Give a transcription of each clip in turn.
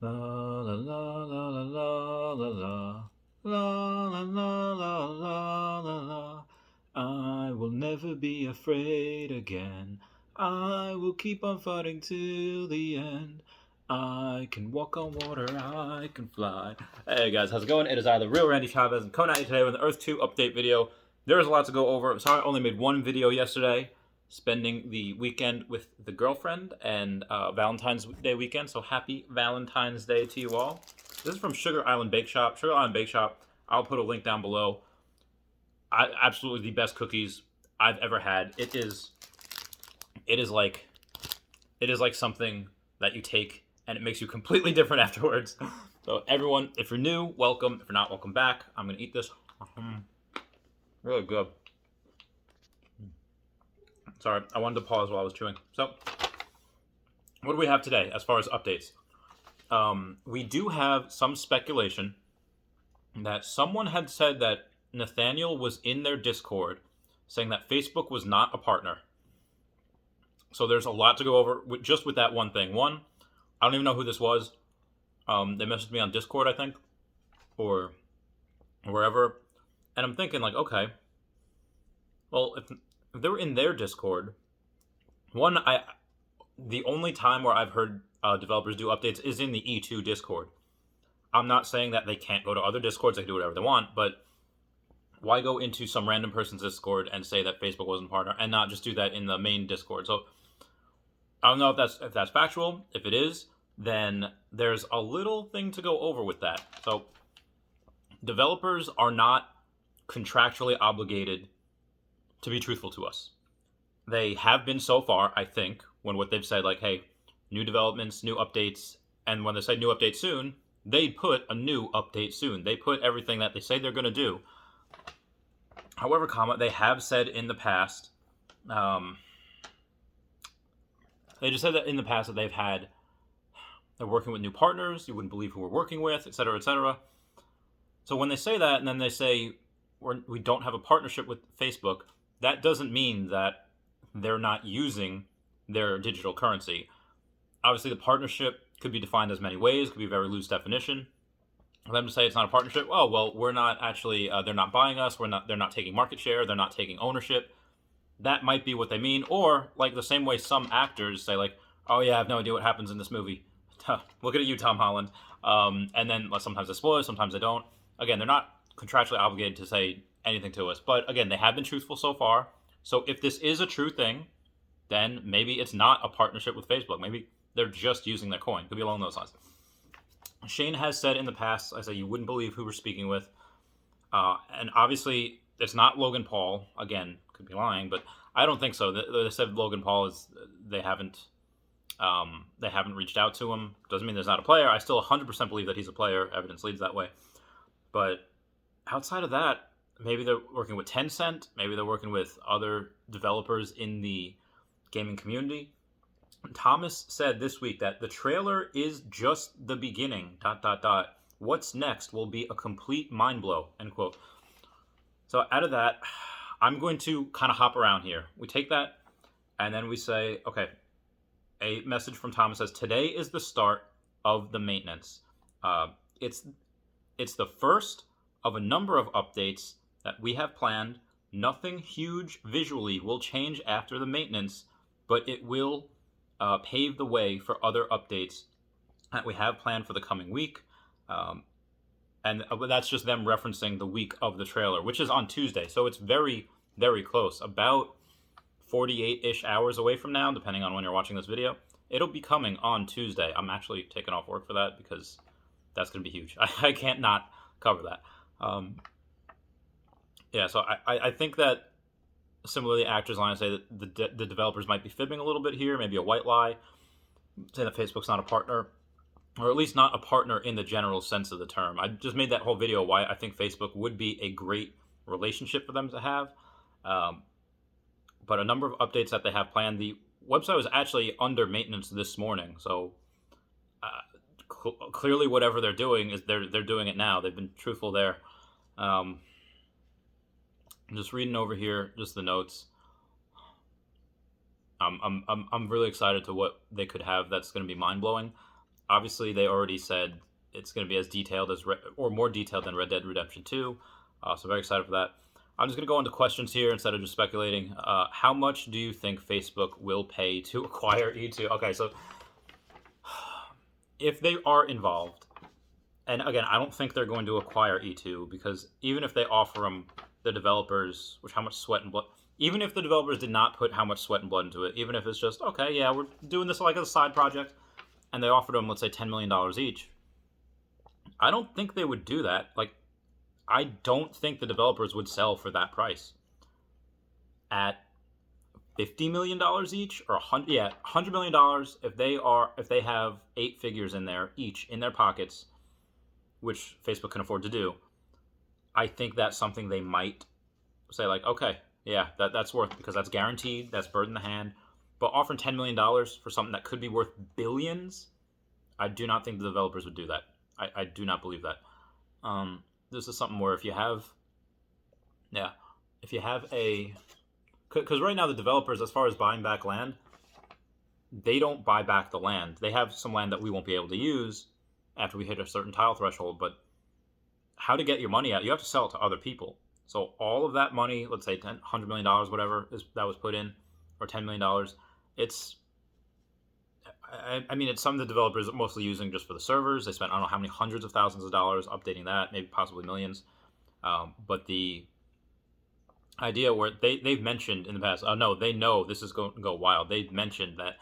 La la la la la la la la la la la la la la la. I will never be afraid again. I will keep on fighting till the end. I can walk on water, I can fly. Hey guys, how's it going? It is I, the real Randy Chavez, and coming at you today with an Earth 2 update video. There is a lot to go over. I'm sorry I only made one video yesterday, spending the weekend with the girlfriend and Valentine's Day weekend. So happy Valentine's Day to you all. This is from Sugar Island Bake Shop. Sugar Island Bake Shop. I'll put a link down below. Absolutely the best cookies I've ever had. It is like something that you take and it makes you completely different afterwards. So everyone, if you're new, welcome. If you're not, welcome back. I'm gonna eat this. Really good. Sorry, I wanted to pause while I was chewing. So, what do we have today as far as updates? We do have some speculation that someone had said that Nathaniel was in their Discord saying that Facebook was not a partner. So there's a lot to go over just with that one thing. One, I don't even know who this was. They messaged me on Discord, I think, or wherever. And I'm thinking, like, okay, well, if they were in their Discord, the only time where I've heard developers do updates is in the E2 Discord. I'm not saying that they can't go to other Discords, they can do whatever they want, but why go into some random person's Discord and say that Facebook wasn't a partner and not just do that in the main Discord? So I don't know if that's factual. If it is, then there's a little thing to go over with that. So developers are not contractually obligated to be truthful to us. They have been so far, I think, when what they've said, like, hey, new developments, new updates, and when they say new update soon, they put a new update soon. They put everything that they say they're going to do. However, they have said in the past, they just said that in the past that they're working with new partners, you wouldn't believe who we're working with, etc., etc. So when they say that, and then they say we don't have a partnership with Facebook, that doesn't mean that they're not using their digital currency. Obviously, the partnership could be defined as many ways, could be a very loose definition. For them to say it's not a partnership, oh, well, we're not actually, they're not buying us, they're not taking market share, they're not taking ownership. That might be what they mean. Or, like the same way some actors say, like, oh yeah, I have no idea what happens in this movie. Look at you, Tom Holland. And then sometimes they spoil, sometimes they don't. Again, they're not contractually obligated to say anything to us. But again, they have been truthful so far. So if this is a true thing, then maybe it's not a partnership with Facebook. Maybe they're just using their coin. Could be along those lines. Shane has said in the past, I say you wouldn't believe who we're speaking with. And obviously, it's not Logan Paul. Again, could be lying, but I don't think so. They said Logan Paul is they haven't reached out to him. Doesn't mean there's not a player. I still 100% believe that he's a player. Evidence leads that way. But outside of that, maybe they're working with Tencent. Maybe they're working with other developers in the gaming community. Thomas said this week that the trailer is just the beginning, ... What's next will be a complete mind blow, end quote. So out of that, I'm going to kind of hop around here. We take that, and then we say, okay, a message from Thomas says, today is the start of the maintenance. It's the first of a number of updates that we have planned. Nothing huge visually will change after the maintenance, but it will pave the way for other updates that we have planned for the coming week. And that's just them referencing the week of the trailer, which is on Tuesday. So it's very, very close. About 48-ish hours away from now, depending on when you're watching this video. It'll be coming on Tuesday. I'm actually taking off work for that because that's going to be huge. I can't not cover that. Yeah, so I think that similarly, actors line say that the developers might be fibbing a little bit here, maybe a white lie, saying that Facebook's not a partner, or at least not a partner in the general sense of the term. I just made that whole video why I think Facebook would be a great relationship for them to have. But a number of updates that they have planned. The website was actually under maintenance this morning, so clearly whatever they're doing is they're doing it now. They've been truthful there. I'm just reading over here, just the notes. I'm really excited to what they could have that's going to be mind blowing. Obviously, they already said it's going to be as detailed as or more detailed than Red Dead Redemption 2. So very excited for that. I'm just going to go into questions here instead of just speculating. How much do you think Facebook will pay to acquire E2? Okay, so if they are involved, and again, I don't think they're going to acquire E2 because even if they offer them the developers, which how much sweat and blood, even if the developers did not put how much sweat and blood into it, even if it's just, okay, yeah, we're doing this like as a side project, and they offered them, let's say, $10 million each, I don't think they would do that. Like, I don't think the developers would sell for that price. At $50 million each, or $100 million, if they have 8 figures in there each in their pockets, which Facebook can afford to do, I think that's something they might say, like, okay, yeah, that's worth, because that's guaranteed, that's bird in the hand. But offering $10 million for something that could be worth billions, I do not think the developers would do that. I do not believe that. This is something where if you have a, because right now the developers, as far as buying back land, they don't buy back the land. They have some land that we won't be able to use after we hit a certain tile threshold, but how to get your money out, you have to sell it to other people. So all of that money, let's say $100 million, whatever that was put in, or $10 million, it's, I mean, it's something the developers are mostly using just for the servers. They spent, I don't know how many hundreds of thousands of dollars updating that, maybe possibly millions. But the idea where they've mentioned in the past, oh no, they know this is going to go wild. They've mentioned that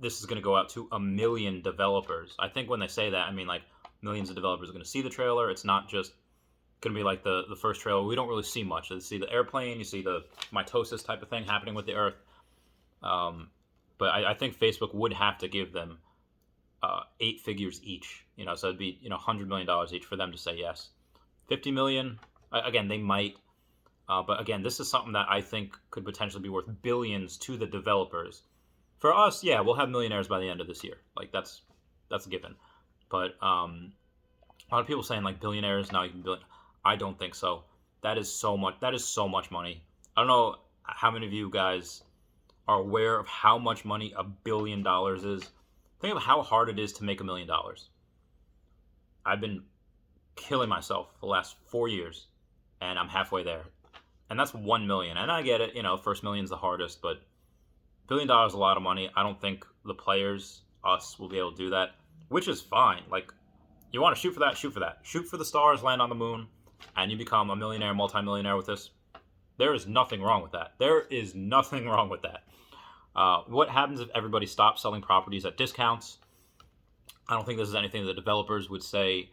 this is going to go out to 1 million developers. I think when they say that, I mean, like, millions of developers are going to see the trailer. It's not just going to be like the first trailer. We don't really see much. You see the airplane, you see the mitosis type of thing happening with the Earth. But I think Facebook would have to give them 8 figures each. So it'd be $100 million each for them to say yes. 50 million, again, they might. But again, this is something that I think could potentially be worth billions to the developers. For us, yeah, we'll have Millionaires by the end of this year. Like, that's a given. But a lot of people saying, like, Billionaires, now you can billion. I don't think so. That is so much money. I don't know how many of you guys are aware of how much money $1 billion is. Think of how hard it is to make $1 million. I've been killing myself the last 4 years, and I'm halfway there. And that's 1 million. And I get it, first million's the hardest, but $1 billion is a lot of money. I don't think the players, us, will be able to do that, which is fine. Like, you want to shoot for that, shoot for that. Shoot for the stars, land on the moon, and you become a millionaire, multimillionaire with this. There is nothing wrong with that. There is nothing wrong with that. What happens if everybody stops selling properties at discounts? I don't think this is anything the developers would say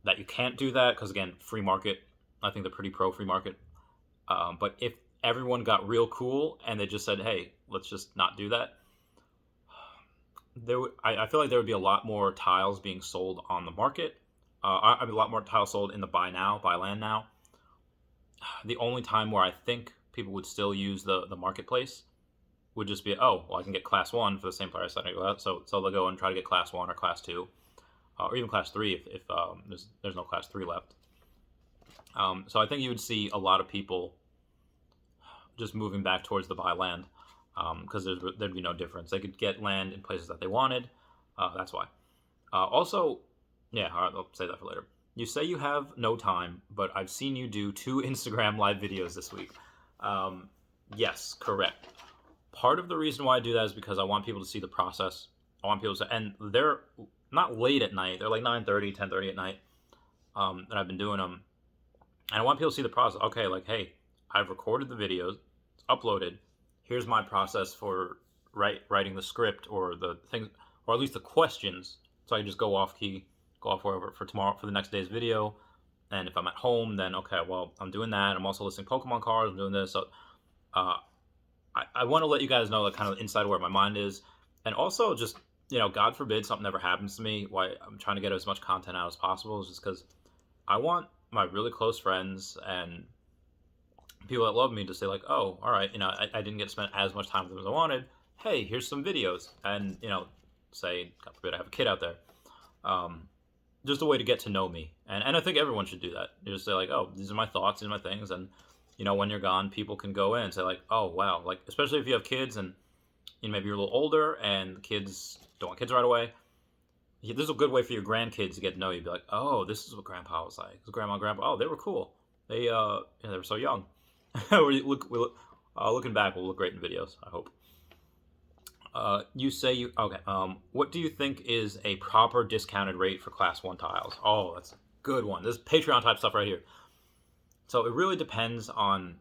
that you can't do that, because, again, free market. I think they're pretty pro free market. But if everyone got real cool and they just said, hey, let's just not do that, I feel like there would be a lot more tiles being sold on the market. A lot more tiles sold in the buy land now. The only time where I think people would still use the marketplace would just be, oh, well, I can get class 1 for the same price that I go out. So they'll go and try to get class 1 or class 2, or even class 3 if there's no class 3 left. So I think you would see a lot of people just moving back towards the buy land, because there'd be no difference. They could get land in places that they wanted. That's why. Also, yeah, all right, I'll say that for later. You say you have no time, but I've seen you do 2 Instagram live videos this week. Yes, correct. Part of the reason why I do that is because I want people to see the process. I want people to, and they're not late at night. They're like 9:30, 10:30 at night. And I've been doing them. And I want people to see the process. Okay, like, hey, I've recorded the videos, it's uploaded. Here's my process for writing the script, or the things, or at least the questions. So I can just go off wherever for tomorrow, for the next day's video. And if I'm at home, then okay, well, I'm doing that. I'm also listing Pokemon cards. I'm doing this. So I want to let you guys know the kind of inside where my mind is. And also just, God forbid something ever happens to me, why I'm trying to get as much content out as possible is just because I want my really close friends and people that love me to say, like, oh, all right, I didn't get to spend as much time with them as I wanted. Hey, here's some videos. And, say, God forbid I have a kid out there. Just a way to get to know me. And I think everyone should do that. You just say, like, oh, these are my thoughts, these are my things. And, when you're gone, people can go in and say, like, oh, wow. Like, especially if you have kids and maybe you're a little older and the kids don't want kids right away. this is a good way for your grandkids to get to know you. Be like, oh, this is what Grandpa was like. His grandma and Grandpa, oh, they were cool. They they were so young. Looking back, will look great in videos. I hope. You say you okay. What do you think is a proper discounted rate for Class 1 tiles? Oh, that's a good one. This is Patreon type stuff right here. So it really depends on.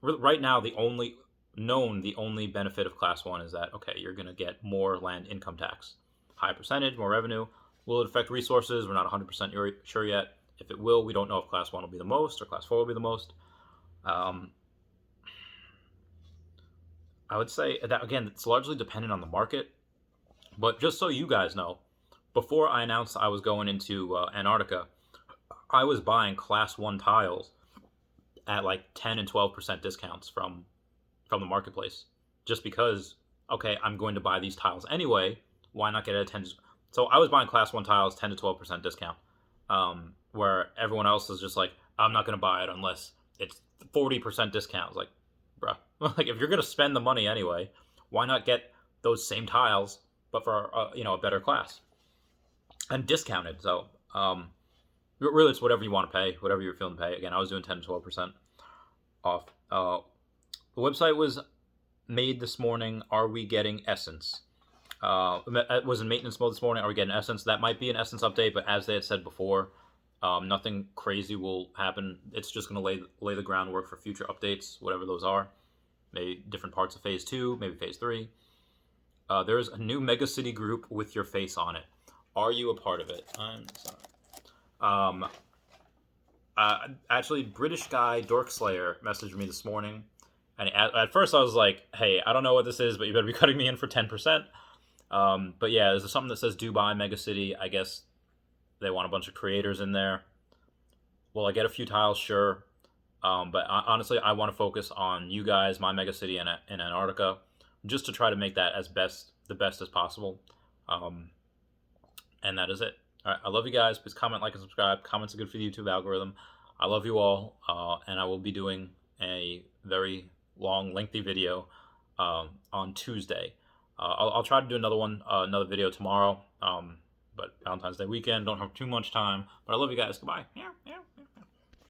Right now, the only benefit of Class 1 is that, okay, you're going to get more land income tax. High percentage, more revenue. Will it affect resources? We're not 100% sure yet. If it will, we don't know if Class 1 will be the most or Class 4 will be the most. I would say that, again, it's largely dependent on the market. But just so you guys know, before I announced I was going into Antarctica, I was buying Class 1 tiles at like 10 and 12% discounts from the marketplace. Just because, okay, I'm going to buy these tiles anyway, why not get it at 10? So I was buying Class 1 tiles 10 to 12% discount, where everyone else is just like, I'm not going to buy it unless it's 40% discount. It's like, bruh, like if you're going to spend the money anyway, why not get those same tiles, but for a better class and discounted? So really, it's whatever you want to pay, whatever you're feeling to pay. Again, I was doing 10 to 12% off. The website was made this morning. Are we getting Essence? It was in maintenance mode this morning. Are we getting Essence? That might be an Essence update, but as they had said before, nothing crazy will happen. It's just going to lay the groundwork for future updates, whatever those are. Maybe different parts of Phase 2, maybe Phase 3. There's a new Megacity group with your face on it. Are you a part of it? I'm sorry. Actually, British guy Dork Slayer messaged me this morning, and at first I was like, "Hey, I don't know what this is, but you better be cutting me in for 10%." But yeah, there's something that says Dubai Megacity. I guess they want a bunch of creators in there. Will I get a few tiles? Sure. But honestly, I want to focus on you guys, my Megacity in Antarctica, just to try to make that the best as possible. And that is it. All right, I love you guys. Please comment, like, and subscribe. Comments are good for the YouTube algorithm. I love you all, and I will be doing a very long, lengthy video on Tuesday. I'll try to do another video tomorrow. But Valentine's Day weekend, don't have too much time. But I love you guys. Goodbye.